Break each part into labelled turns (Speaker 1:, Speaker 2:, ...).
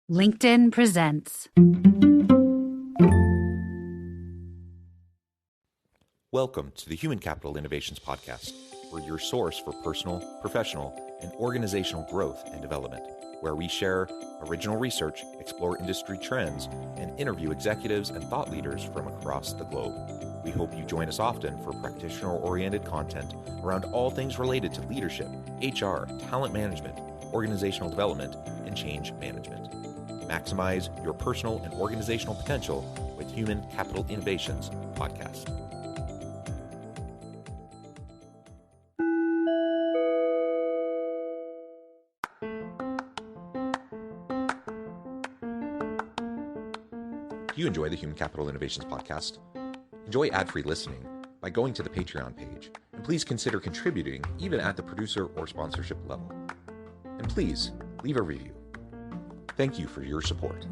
Speaker 1: LinkedIn presents.
Speaker 2: Welcome to the Human Capital Innovations Podcast. We're your source for personal, professional, and organizational growth and development, where we share original research, explore industry trends, and interview executives and thought leaders from across the globe. We hope you join us often for practitioner-oriented content around all things related to leadership, HR, talent management, organizational development, and change management. Maximize your personal and organizational potential with Human Capital Innovations Podcast. Do you enjoy the Human Capital Innovations Podcast? Enjoy ad-free listening by going to the Patreon page, and please consider contributing even at the producer or sponsorship level. And please leave a review. Thank you for your support.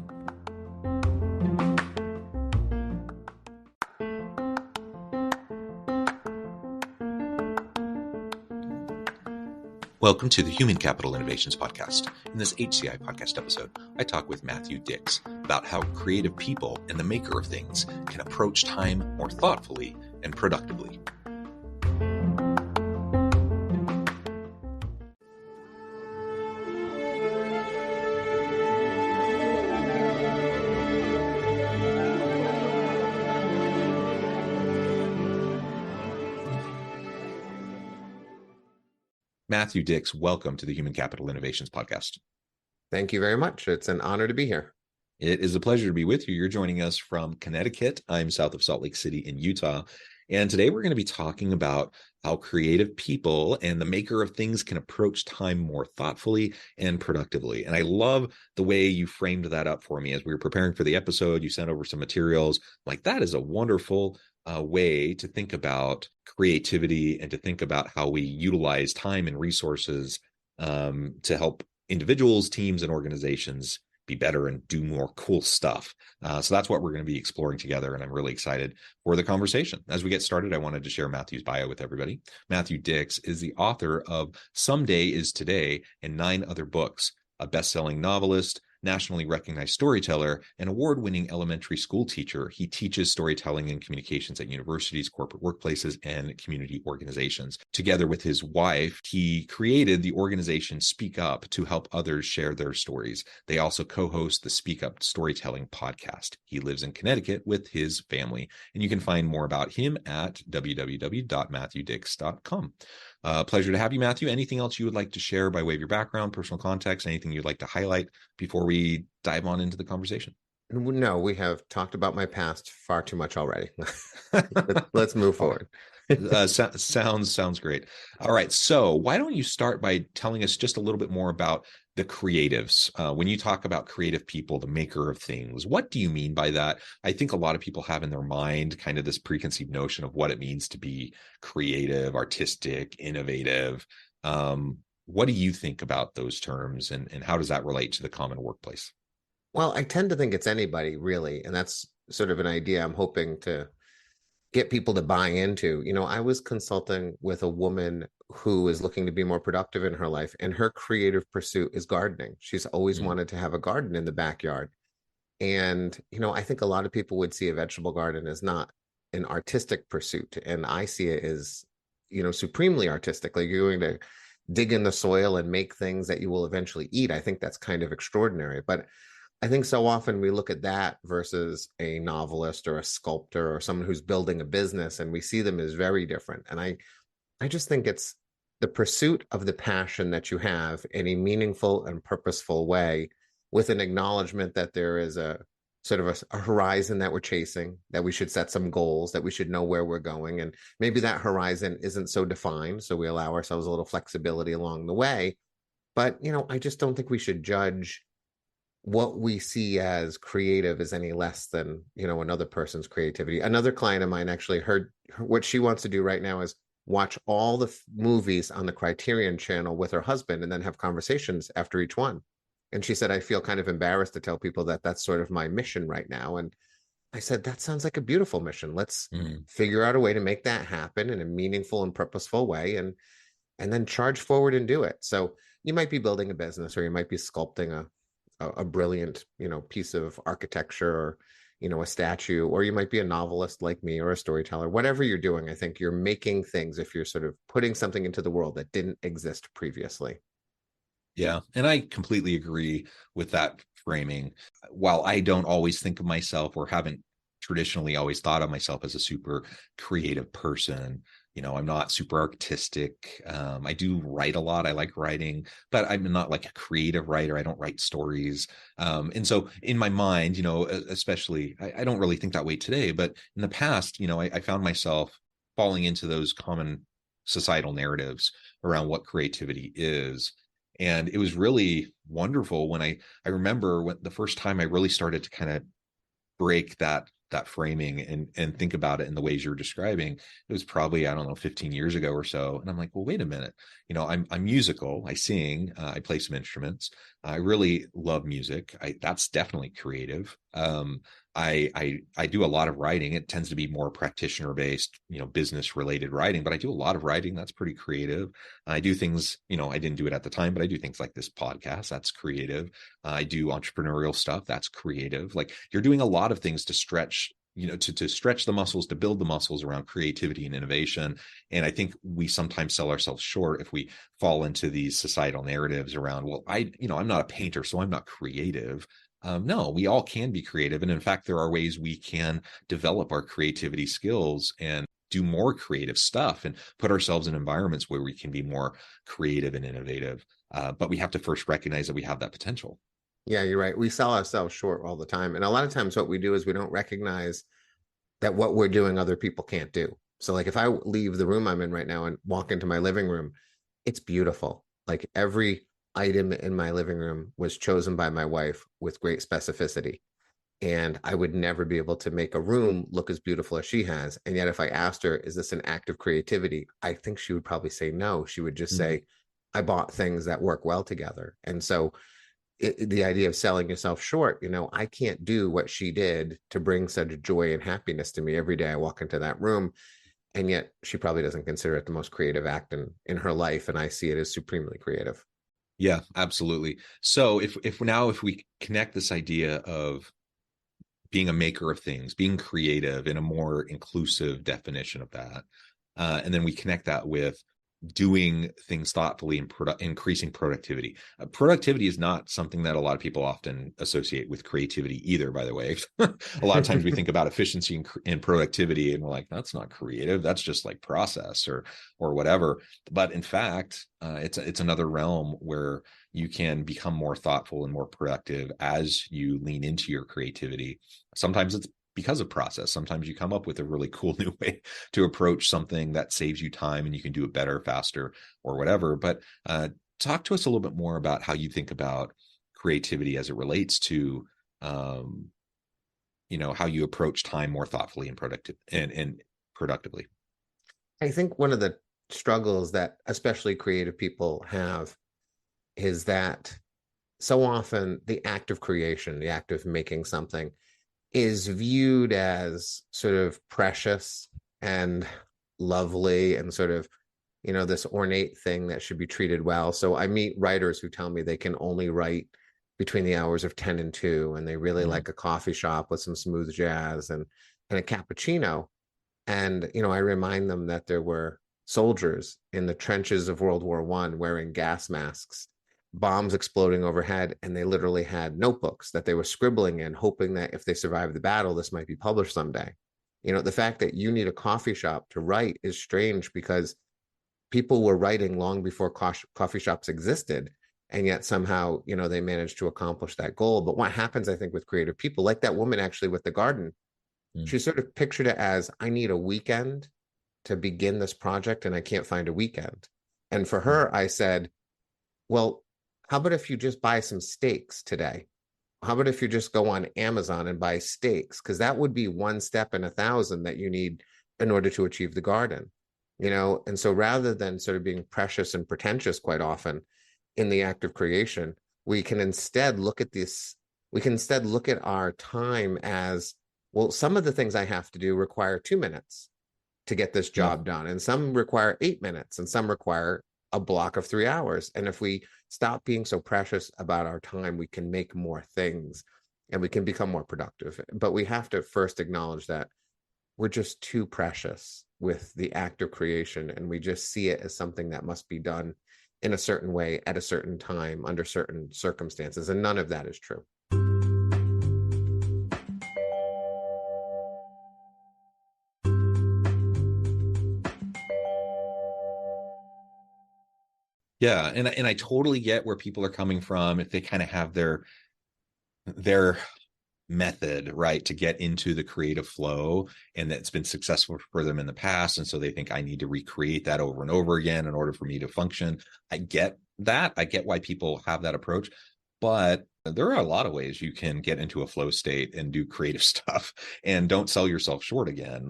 Speaker 2: Welcome to the Human Capital Innovations Podcast. In this HCI Podcast episode, I talk with Matthew Dix about how creative people and the maker of things can approach time more thoughtfully and productively. Matthew Dix, welcome to the Human Capital Innovations Podcast.
Speaker 3: Thank you very much. It's an honor to be here.
Speaker 2: It is a pleasure to be with you. You're joining us from Connecticut. I'm south of Salt Lake City in Utah. And today we're going to be talking about how creative people and the maker of things can approach time more thoughtfully and productively. And I love the way you framed that up for me as we were preparing for the episode. You sent over some materials. Like, that is a wonderful way to think about creativity and to think about how we utilize time and resources to help individuals, teams, and organizations be better and do more cool stuff. So that's what we're going to be exploring together, and I'm really excited for the conversation. As we get started, I wanted to share Matthew's bio with everybody. Matthew Dix is the author of Someday is Today and 9 other books, a best-selling novelist, nationally recognized storyteller, and award-winning elementary school teacher. He teaches storytelling and communications at universities, corporate workplaces, and community organizations. Together with his wife, he created the organization Speak Up to help others share their stories. They also co-host the Speak Up Storytelling podcast. He lives in Connecticut with his family, and you can find more about him at www.matthewdix.com. Pleasure to have you, Matthew. Anything else you would like to share by way of your background, personal context, anything you'd like to highlight before we dive on into the conversation?
Speaker 3: No, we have talked about my past far too much already. Let's move forward.
Speaker 2: Sounds great. All right. So why don't you start by telling us just a little bit more about the creatives? When you talk about creative people, the maker of things, what do you mean by that? I think a lot of people have in their mind kind of this preconceived notion of what it means to be creative, artistic, innovative. What do you think about those terms, and how does that relate to the common workplace?
Speaker 3: Well, I tend to think it's anybody, really. And that's sort of an idea I'm hoping to get people to buy into. You know, I was consulting with a woman who is looking to be more productive in her life, and her creative pursuit is gardening. She's always wanted to have a garden in the backyard. And, you know, I think a lot of people would see a vegetable garden as not an artistic pursuit. And I see it as, you know, supremely artistic. Like, you're going to dig in the soil and make things that you will eventually eat. I think that's kind of extraordinary. But I think so often we look at that versus a novelist or a sculptor or someone who's building a business, and we see them as very different. And I just think it's the pursuit of the passion that you have in a meaningful and purposeful way, with an acknowledgement that there is a sort of a horizon that we're chasing, that we should set some goals, that we should know where we're going. And maybe that horizon isn't so defined, so we allow ourselves a little flexibility along the way. But, you know, I just don't think we should judge what we see as creative as any less than, you know, another person's creativity. Another client of mine actually heard what she wants to do right now is watch all the movies on the Criterion channel with her husband and then have conversations after each one. And she said, I feel kind of embarrassed to tell people that that's sort of my mission right now. And I said, that sounds like a beautiful mission. Let's figure out a way to make that happen in a meaningful and purposeful way, and then charge forward and do it. So you might be building a business, or you might be sculpting a brilliant, piece of architecture, or, a statue, or you might be a novelist like me, or a storyteller. Whatever you're doing, I think you're making things if you're sort of putting something into the world that didn't exist previously.
Speaker 2: Yeah. And I completely agree with that framing. While I don't always think of myself, or haven't traditionally always thought of myself as a super creative person, I'm not super artistic. I do write a lot. I like writing, but I'm not like a creative writer. I don't write stories. And so in my mind, especially, I don't really think that way today, but in the past, I found myself falling into those common societal narratives around what creativity is. And it was really wonderful when I remember when the first time I really started to kind of break that framing and think about it in the ways you're describing. It was probably, I don't know, 15 years ago or so. And I'm like, well, wait a minute. I'm musical. I sing. I play some instruments. I really love music. That's definitely creative. I do a lot of writing. It tends to be more practitioner based, business related writing, but I do a lot of writing. That's pretty creative. I do things, I didn't do it at the time, but I do things like this podcast. That's creative. I do entrepreneurial stuff. That's creative. Like, you're doing a lot of things to stretch, to stretch the muscles, to build the muscles around creativity and innovation. And I think we sometimes sell ourselves short if we fall into these societal narratives around, well, I'm not a painter, so I'm not creative. No, we all can be creative. And in fact, there are ways we can develop our creativity skills and do more creative stuff and put ourselves in environments where we can be more creative and innovative. But we have to first recognize that we have that potential.
Speaker 3: Yeah, you're right. We sell ourselves short all the time. And a lot of times what we do is we don't recognize that what we're doing, other people can't do. So like if I leave the room I'm in right now and walk into my living room, it's beautiful. Like every item in my living room was chosen by my wife with great specificity. And I would never be able to make a room look as beautiful as she has. And yet if I asked her, is this an act of creativity? I think she would probably say no. She would just say, I bought things that work well together. And so the idea of selling yourself short, I can't do what she did to bring such joy and happiness to me every day I walk into that room. And yet she probably doesn't consider it the most creative act in her life. And I see it as supremely creative.
Speaker 2: Yeah, absolutely. So if we connect this idea of being a maker of things, being creative in a more inclusive definition of that, and then we connect that with doing things thoughtfully and increasing productivity. Productivity is not something that a lot of people often associate with creativity either, by the way. A lot of times we think about efficiency and productivity and we're like, that's not creative. That's just like process or whatever. But in fact, it's another realm where you can become more thoughtful and more productive as you lean into your creativity. Sometimes it's because of process. Sometimes you come up with a really cool new way to approach something that saves you time and you can do it better, faster, or whatever. But talk to us a little bit more about how you think about creativity as it relates to, how you approach time more thoughtfully and productively.
Speaker 3: I think one of the struggles that especially creative people have is that so often the act of creation, the act of making something, is viewed as sort of precious and lovely and sort of, this ornate thing that should be treated well. So I meet writers who tell me they can only write between the hours of 10 and 2, and they really like a coffee shop with some smooth jazz and a cappuccino. And, I remind them that there were soldiers in the trenches of World War I wearing gas masks, bombs exploding overhead, and they literally had notebooks that they were scribbling in, hoping that if they survived the battle, this might be published someday. The fact that you need a coffee shop to write is strange because people were writing long before coffee shops existed, and yet somehow, they managed to accomplish that goal. But what happens, I think, with creative people, like that woman actually with the garden, she sort of pictured it as, I need a weekend to begin this project, and I can't find a weekend. And for her, I said, well, how about if you just buy some steaks today? How about if you just go on Amazon and buy steaks? Because that would be one step in 1,000 that you need in order to achieve the garden, And so rather than sort of being precious and pretentious quite often in the act of creation, we can instead look at this. We can instead look at our time as, well, some of the things I have to do require 2 minutes to get this job done. And some require 8 minutes and some require a block of 3 hours. And if we stop being so precious about our time, we can make more things and we can become more productive. But we have to first acknowledge that we're just too precious with the act of creation, and we just see it as something that must be done in a certain way at a certain time under certain circumstances. And none of that is true.
Speaker 2: Yeah, and I totally get where people are coming from if they kind of have their method, right, to get into the creative flow, and that's been successful for them in the past, and so they think I need to recreate that over and over again in order for me to function. I get that. I get why people have that approach, but there are a lot of ways you can get into a flow state and do creative stuff, and don't sell yourself short again.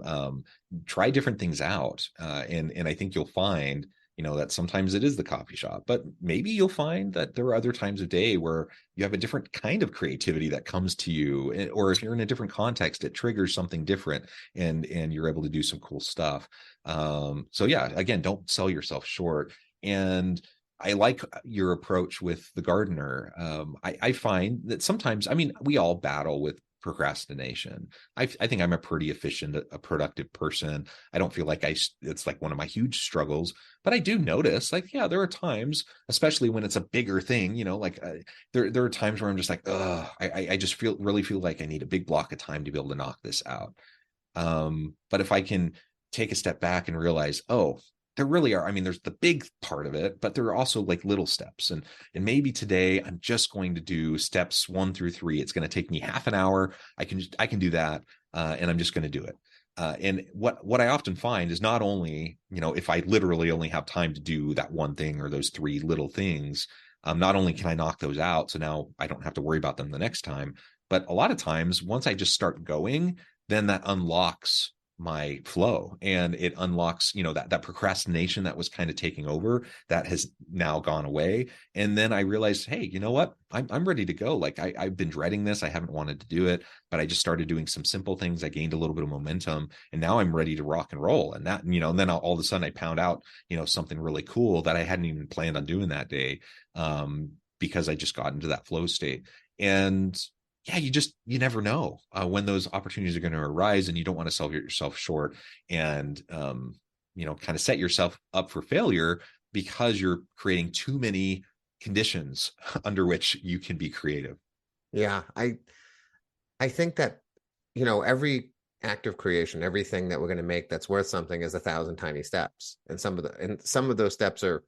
Speaker 2: Try different things out, and I think you'll find that sometimes it is the coffee shop, but maybe you'll find that there are other times of day where you have a different kind of creativity that comes to you, or if you're in a different context, it triggers something different, and you're able to do some cool stuff. So yeah, again, don't sell yourself short. And I like your approach with the gardener. I find that sometimes, we all battle with procrastination. I think I'm a pretty efficient, a productive person. I don't feel like it's like one of my huge struggles, but I do notice, like, yeah, there are times, especially when it's a bigger thing, there are times where I'm just like, I just really feel like I need a big block of time to be able to knock this out. But if I can take a step back and realize, there really are, there's the big part of it, but there are also like little steps. And maybe today I'm just going to do steps 1 through 3. It's going to take me half an hour. I can do that. And I'm just going to do it. And what I often find is not only, if I literally only have time to do that one thing or those 3 little things, not only can I knock those out, so now I don't have to worry about them the next time, but a lot of times once I just start going, then that unlocks my flow, and it unlocks that procrastination that was kind of taking over, that has now gone away. And then I realized, hey, you know what, I'm ready to go. Like I've been dreading this, I haven't wanted to do it, but I just started doing some simple things. I gained a little bit of momentum, and now I'm ready to rock and roll. And that, and then all of a sudden I pound out something really cool that I hadn't even planned on doing that day, because I just got into that flow state. And yeah, you never know when those opportunities are going to arise, and you don't want to sell yourself short and, kind of set yourself up for failure because you're creating too many conditions under which you can be creative. Yeah,
Speaker 3: I think that, every act of creation, everything that we're going to make that's worth something is 1,000 tiny steps. And some of those steps are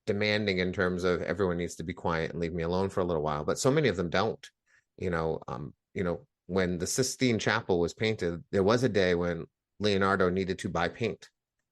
Speaker 3: demanding in terms of everyone needs to be quiet and leave me alone for a little while, but so many of them don't. When the Sistine Chapel was painted, there was a day when Leonardo needed to buy paint,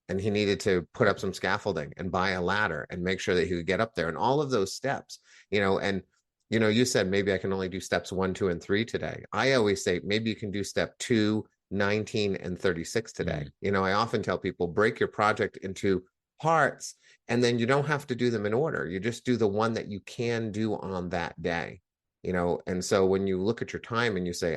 Speaker 3: and he needed to put up some scaffolding and buy a ladder and make sure that he could get up there. And all of those steps, you said maybe I can only do steps 1, 2, and 3 today. I always say maybe you can do step 2, 19, and 36 today. I often tell people, break your project into parts, and then you don't have to do them in order. You just do the one that you can do on that day. And so when you look at your time and you say,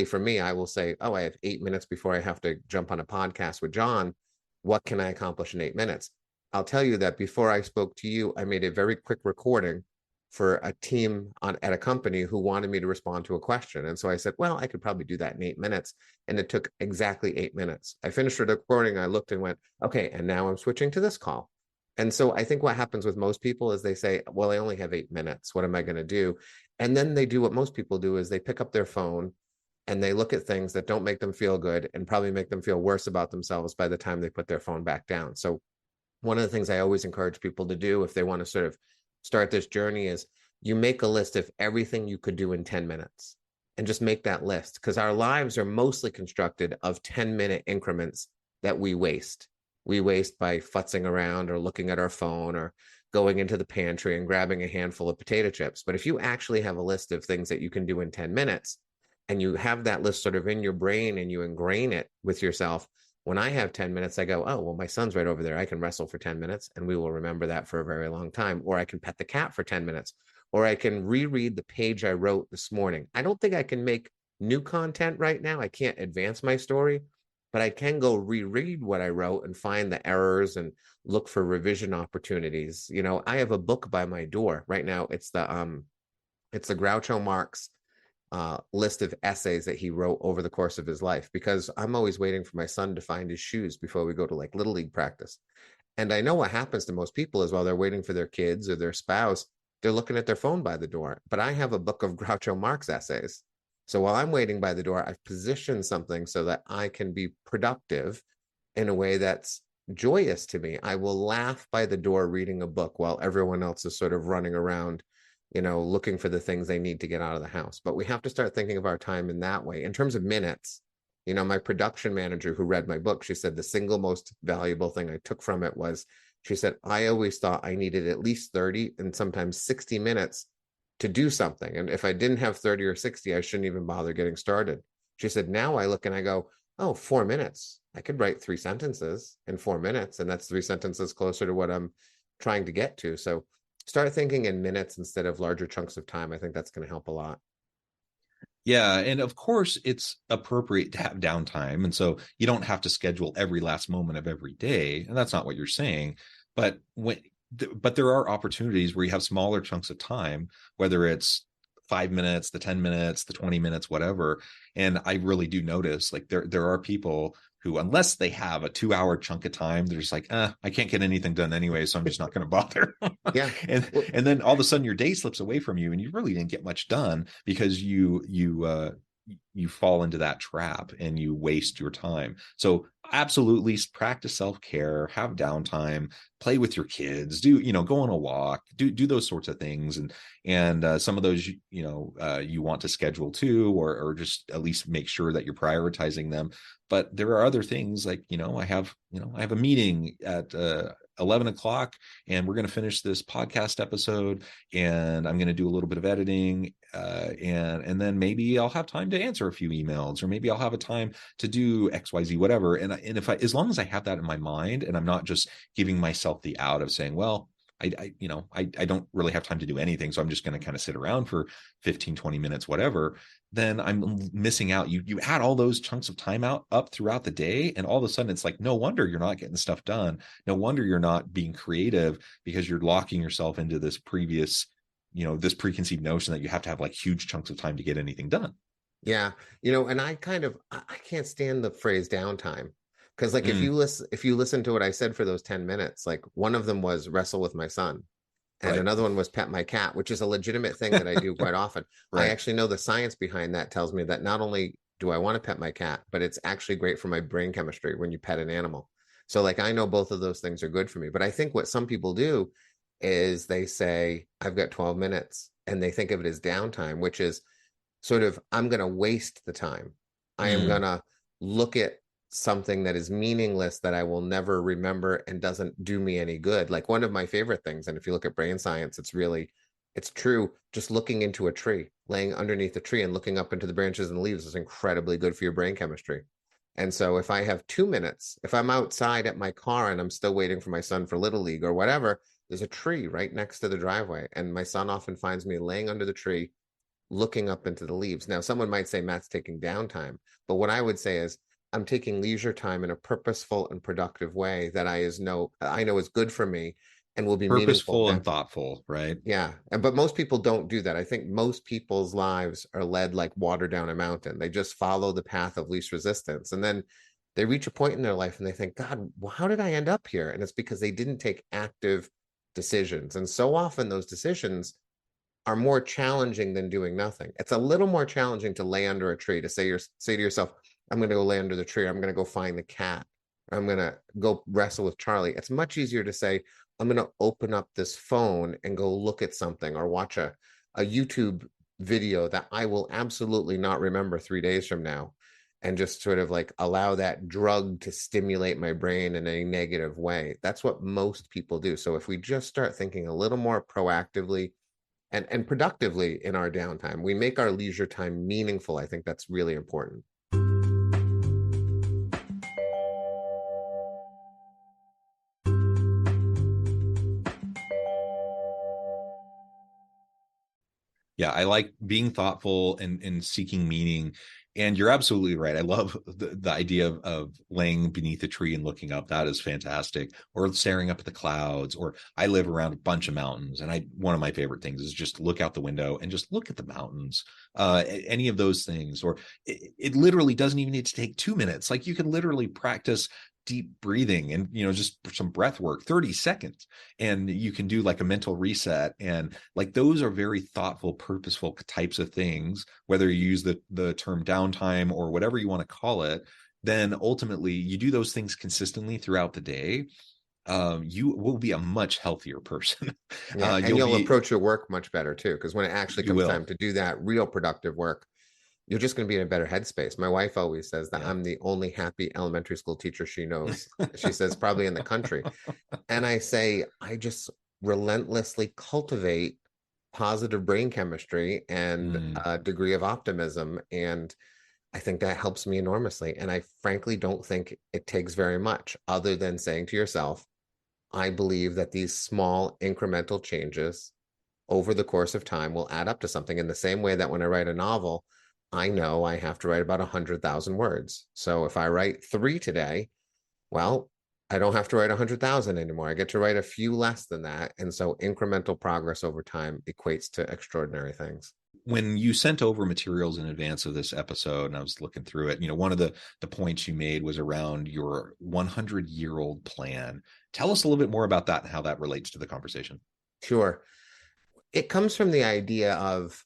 Speaker 3: for me, I will say, I have 8 minutes before I have to jump on a podcast with John. What can I accomplish in 8 minutes? I'll tell you that before I spoke to you, I made a very quick recording for a team at a company who wanted me to respond to a question. And so I said, I could probably do that in 8 minutes. And it took exactly 8 minutes. I finished the recording. I looked and went, okay, and now I'm switching to this call. And so I think what happens with most people is they say, I only have 8 minutes. What am I going to do? And then they do what most people do, is they pick up their phone and they look at things that don't make them feel good and probably make them feel worse about themselves by the time they put their phone back down. So one of the things I always encourage people to do if they want to sort of start this journey is you make a list of everything you could do in 10 minutes and just make that list, because our lives are mostly constructed of 10-minute increments that we waste. We waste by futzing around or looking at our phone or going into the pantry and grabbing a handful of potato chips. But if you actually have a list of things that you can do in 10 minutes and you have that list sort of in your brain and you ingrain it with yourself, when I have 10 minutes, I go, my son's right over there. I can wrestle for 10 minutes and we will remember that for a very long time. Or I can pet the cat for 10 minutes. Or I can reread the page I wrote this morning. I don't think I can make new content right now. I can't advance my story, but I can go reread what I wrote and find the errors and look for revision opportunities. I have a book by my door right now. It's the Groucho Marx list of essays that he wrote over the course of his life, because I'm always waiting for my son to find his shoes before we go to like Little League practice. And I know what happens to most people is while they're waiting for their kids or their spouse, they're looking at their phone by the door. But I have a book of Groucho Marx essays. So while I'm waiting by the door, I've positioned something so that I can be productive in a way that's joyous to me. I will laugh by the door reading a book while everyone else is sort of running around, looking for the things they need to get out of the house. But we have to start thinking of our time in that way. In terms of minutes, my production manager who read my book, she said the single most valuable thing I took from it was, she said, I always thought I needed at least 30 and sometimes 60 minutes to do something. And if I didn't have 30 or 60, I shouldn't even bother getting started. She said, now I look and I go, oh, 4 minutes. I could write 3 sentences in 4 minutes. And that's 3 sentences closer to what I'm trying to get to. So start thinking in minutes instead of larger chunks of time. I think that's going to help a lot.
Speaker 2: Yeah. And of course, it's appropriate to have downtime. And so you don't have to schedule every last moment of every day. And that's not what you're saying. But there are opportunities where you have smaller chunks of time, whether it's 5 minutes, the 10 minutes, the 20 minutes, whatever. And I really do notice like there are people who, unless they have a 2-hour chunk of time, they're just like, I can't get anything done anyway, so I'm just not going to bother.
Speaker 3: Yeah.
Speaker 2: And then all of a sudden your day slips away from you and you really didn't get much done because you fall into that trap and you waste your time. So absolutely practice self-care, have downtime, play with your kids, go on a walk, do those sorts of things. And some of those, you want to schedule too, or just at least make sure that you're prioritizing them. But there are other things like, I have a meeting at 11 o'clock and we're going to finish this podcast episode and I'm going to do a little bit of editing. And then maybe I'll have time to answer a few emails, or maybe I'll have a time to do XYZ, whatever. And as long as I have that in my mind and I'm not just giving myself the out of saying, well, I don't really have time to do anything, so I'm just going to kind of sit around for 15, 20 minutes, whatever, then I'm missing out. You add all those chunks of time up throughout the day, and all of a sudden it's like, no wonder you're not getting stuff done. No wonder you're not being creative, because you're locking yourself into this previous, this preconceived notion that you have to have like huge chunks of time to get anything done.
Speaker 3: Yeah. And I can't stand the phrase downtime. Because like if you listen to what I said for those 10 minutes, like one of them was wrestle with my son. And another one was pet my cat, which is a legitimate thing that I do quite often. Right. I actually know the science behind that tells me that not only do I want to pet my cat, but it's actually great for my brain chemistry when you pet an animal. So like I know both of those things are good for me. But I think what some people do is they say, I've got 12 minutes, and they think of it as downtime, which is sort of, I'm going to waste the time. I am going to look at something that is meaningless that I will never remember and doesn't do me any good. Like one of my favorite things, and if you look at brain science, it's true. Just looking into a tree, laying underneath a tree and looking up into the branches and leaves is incredibly good for your brain chemistry. And so if I have 2 minutes, if I'm outside at my car and I'm still waiting for my son for Little League or whatever, there's a tree right next to the driveway. And my son often finds me laying under the tree, looking up into the leaves. Now, someone might say Matt's taking downtime, but what I would say is I'm taking leisure time in a purposeful and productive way that I know is good for me and will be
Speaker 2: purposeful
Speaker 3: meaningful
Speaker 2: and thoughtful, right?
Speaker 3: Yeah. But most people don't do that. I think most people's lives are led like water down a mountain. They just follow the path of least resistance. And then they reach a point in their life and they think, God, well, how did I end up here? And it's because they didn't take active decisions. And so often those decisions are more challenging than doing nothing. It's a little more challenging to lay under a tree, to say to yourself, I'm going to go lay under the tree. I'm going to go find the cat. I'm going to go wrestle with Charlie. It's much easier to say, I'm going to open up this phone and go look at something or watch a YouTube video that I will absolutely not remember 3 days from now, and just sort of like allow that drug to stimulate my brain in a negative way. That's what most people do. So if we just start thinking a little more proactively and productively in our downtime, we make our leisure time meaningful. I think that's really important.
Speaker 2: Yeah, I like being thoughtful and seeking meaning And you're absolutely right. I love the idea of laying beneath a tree and looking up. That is fantastic. Or staring up at the clouds. Or I live around a bunch of mountains, and one of my favorite things is just look out the window and just look at the mountains. Any of those things. Or it literally doesn't even need to take 2 minutes. Like you can literally practice deep breathing and just some breath work, 30 seconds, and you can do like a mental reset. And like those are very thoughtful, purposeful types of things, whether you use the term downtime or whatever you want to call it. Then ultimately you do those things consistently throughout the day, you will be a much healthier person.
Speaker 3: Yeah, and you'll approach your work much better too, because when it actually comes time to do that real productive work, you're just going to be in a better headspace. My wife always says that I'm the only happy elementary school teacher she knows. She says probably in the country. And I say, I just relentlessly cultivate positive brain chemistry and a degree of optimism. And I think that helps me enormously. And I frankly don't think it takes very much other than saying to yourself, I believe that these small incremental changes over the course of time will add up to something, in the same way that when I write a novel, I know I have to write about 100,000 words. So if I write 3 today, well, I don't have to write 100,000 anymore. I get to write a few less than that. And so incremental progress over time equates to extraordinary things.
Speaker 2: When you sent over materials in advance of this episode, and I was looking through it, one of the points you made was around your 100-year-old plan. Tell us a little bit more about that and how that relates to the conversation.
Speaker 3: Sure. It comes from the idea of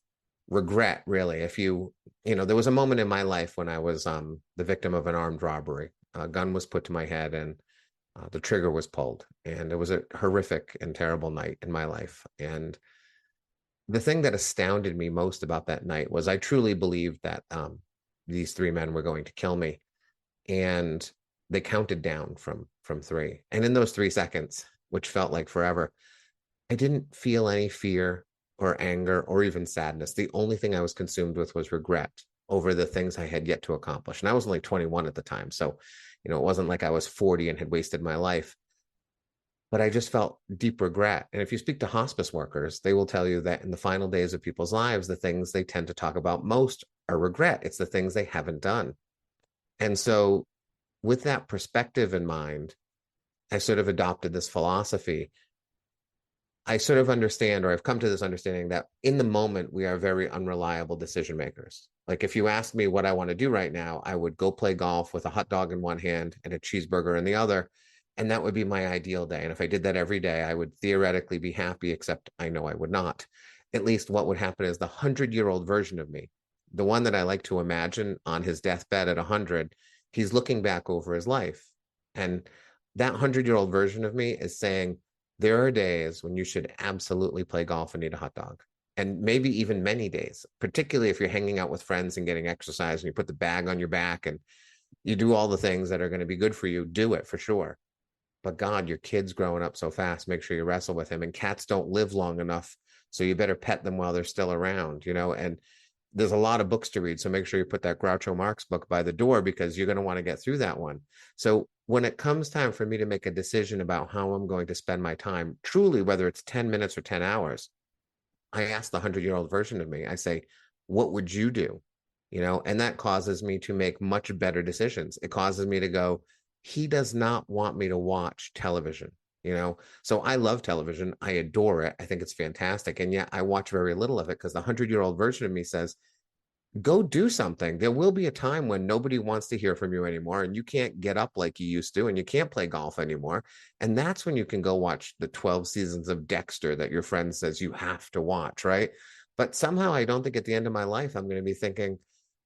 Speaker 3: regret, really. There was a moment in my life when I was the victim of an armed robbery. A gun was put to my head and the trigger was pulled. And it was a horrific and terrible night in my life. And the thing that astounded me most about that night was I truly believed that these 3 men were going to kill me. And they counted down from 3. And in those 3 seconds, which felt like forever, I didn't feel any fear or anger or even sadness. The only thing I was consumed with was regret over the things I had yet to accomplish. And I was only 21 at the time. So, it wasn't like I was 40 and had wasted my life. But I just felt deep regret. And if you speak to hospice workers, they will tell you that in the final days of people's lives, the things they tend to talk about most are regret. It's the things they haven't done. And so with that perspective in mind, I sort of adopted this philosophy. I sort of understand, or I've come to this understanding, that in the moment, we are very unreliable decision makers. Like if you ask me what I want to do right now, I would go play golf with a hot dog in one hand and a cheeseburger in the other. And that would be my ideal day. And if I did that every day, I would theoretically be happy, except I know I would not. At least what would happen is the 100-year-old version of me, the one that I like to imagine on his deathbed at 100, he's looking back over his life. And that 100-year-old version of me is saying, there are days when you should absolutely play golf and eat a hot dog. And maybe even many days, particularly if you're hanging out with friends and getting exercise and you put the bag on your back and you do all the things that are going to be good for you, do it for sure. But God, your kid's growing up so fast, make sure you wrestle with him. And cats don't live long enough, so you better pet them while they're still around, and there's a lot of books to read. So make sure you put that Groucho Marx book by the door, because you're going to want to get through that one. So when it comes time for me to make a decision about how I'm going to spend my time, truly, whether it's 10 minutes or 10 hours, I ask the 100-year-old version of me, I say, what would you do? And that causes me to make much better decisions. It causes me to go, he does not want me to watch television, So I love television. I adore it. I think it's fantastic. And yet I watch very little of it, because the 100-year-old version of me says, go do something. There will be a time when nobody wants to hear from you anymore, and you can't get up like you used to, and you can't play golf anymore. And that's when you can go watch the 12 seasons of Dexter that your friend says you have to watch, right? But somehow I don't think at the end of my life, I'm going to be thinking,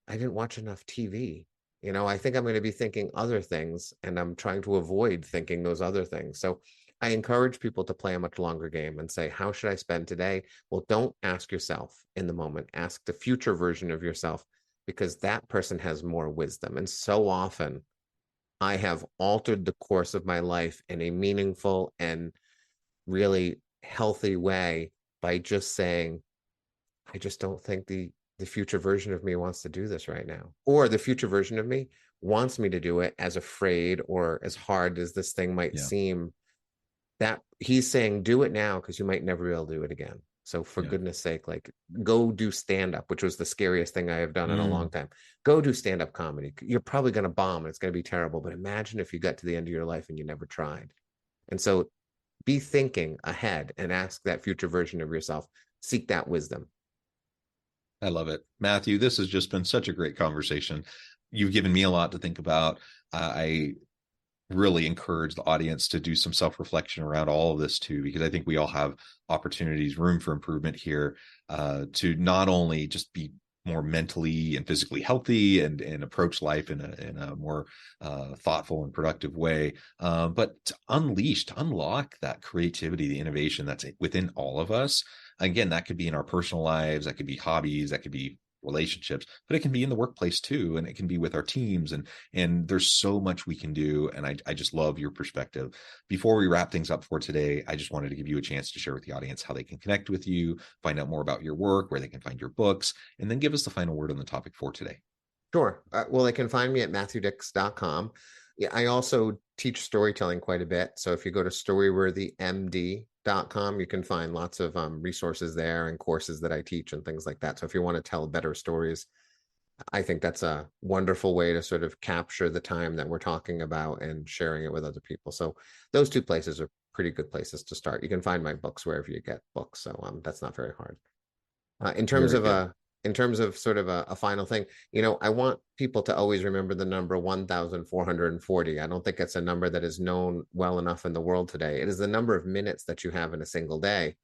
Speaker 3: I didn't watch enough TV. I think I'm going to be thinking other things, and I'm trying to avoid thinking those other things. So I encourage people to play a much longer game and say, how should I spend today? Well, don't ask yourself in the moment. Ask the future version of yourself, because that person has more wisdom. And so often I have altered the course of my life in a meaningful and really healthy way by just saying, I just don't think the future version of me wants to do this right now. Or the future version of me wants me to do it, as afraid or as hard as this thing might seem, that he's saying, do it now, because you might never be able to do it again. So for
Speaker 2: Yeah.
Speaker 3: goodness sake, like go do stand-up, which was the scariest thing I have done in a long
Speaker 2: Mm.
Speaker 3: time. Go do stand-up comedy. You're probably going to bomb and it's going to be terrible, but imagine if you got to the end of your life and you never tried. And so be thinking ahead and ask that future version of yourself, seek that wisdom.
Speaker 2: I love it. Matthew, this has just been such a great conversation. You've given me a lot to think about. I really encourage the audience to do some self-reflection around all of this too, because I think we all have opportunities, room for improvement here, to not only just be more mentally and physically healthy and approach life in a more thoughtful and productive way, but to unlock that creativity, the innovation that's within all of us. Again, that could be in our personal lives, that could be hobbies, that could be relationships, but it can be in the workplace too, and it can be with our teams, and there's so much we can do. And I just love your perspective. Before we wrap things up for today, I just wanted to give you a chance to share with the audience how they can connect with you, find out more about your work, where they can find your books, and then give us the final word on the topic for today.
Speaker 3: Sure. Well, they can find me at matthewdix.com. Yeah, I also teach storytelling quite a bit. So if you go to storywordymd.com, you can find lots of resources there and courses that I teach and things like that. So if you want to tell better stories, I think that's a wonderful way to sort of capture the time that we're talking about and sharing it with other people. So those two places are pretty good places to start. You can find my books wherever you get books. So that's not very hard. In terms of sort of a final thing, I want people to always remember the number 1,440. I don't think it's a number that is known well enough in the world today. It is the number of minutes that you have in a single day.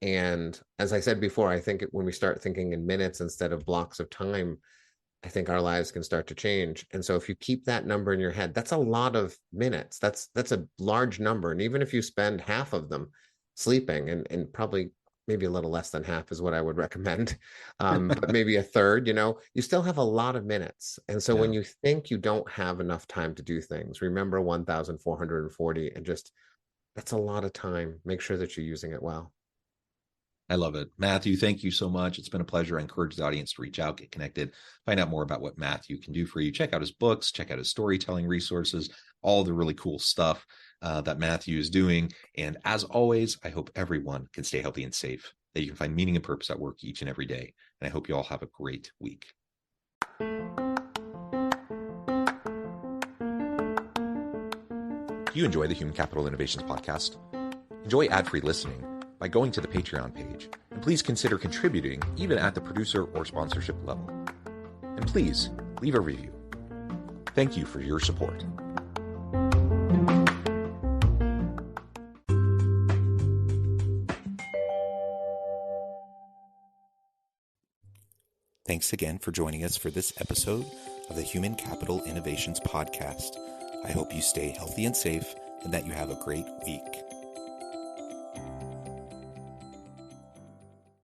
Speaker 3: And as I said before, I think when we start thinking in minutes instead of blocks of time, I think our lives can start to change. And so if you keep that number in your head, that's a lot of minutes. That's a large number. And even if you spend half of them sleeping, and probably maybe a little less than half is what I would recommend, but maybe a third, you still have a lot of minutes. And so when you think you don't have enough time to do things, remember 1,440, and just, that's a lot of time. Make sure that you're using it well.
Speaker 2: I love it. Matthew, thank you so much. It's been a pleasure. I encourage the audience to reach out, get connected, find out more about what Matthew can do for you. Check out his books, check out his storytelling resources, all the really cool stuff that Matthew is doing. And as always, I hope everyone can stay healthy and safe, that you can find meaning and purpose at work each and every day. And I hope you all have a great week. Do you enjoy the Human Capital Innovations podcast? Enjoy ad-free listening by going to the Patreon page, and please consider contributing even at the producer or sponsorship level. And please leave a review. Thank you for your support. Thanks again for joining us for this episode of the Human Capital Innovations podcast. I hope you stay healthy and safe and that you have a great week.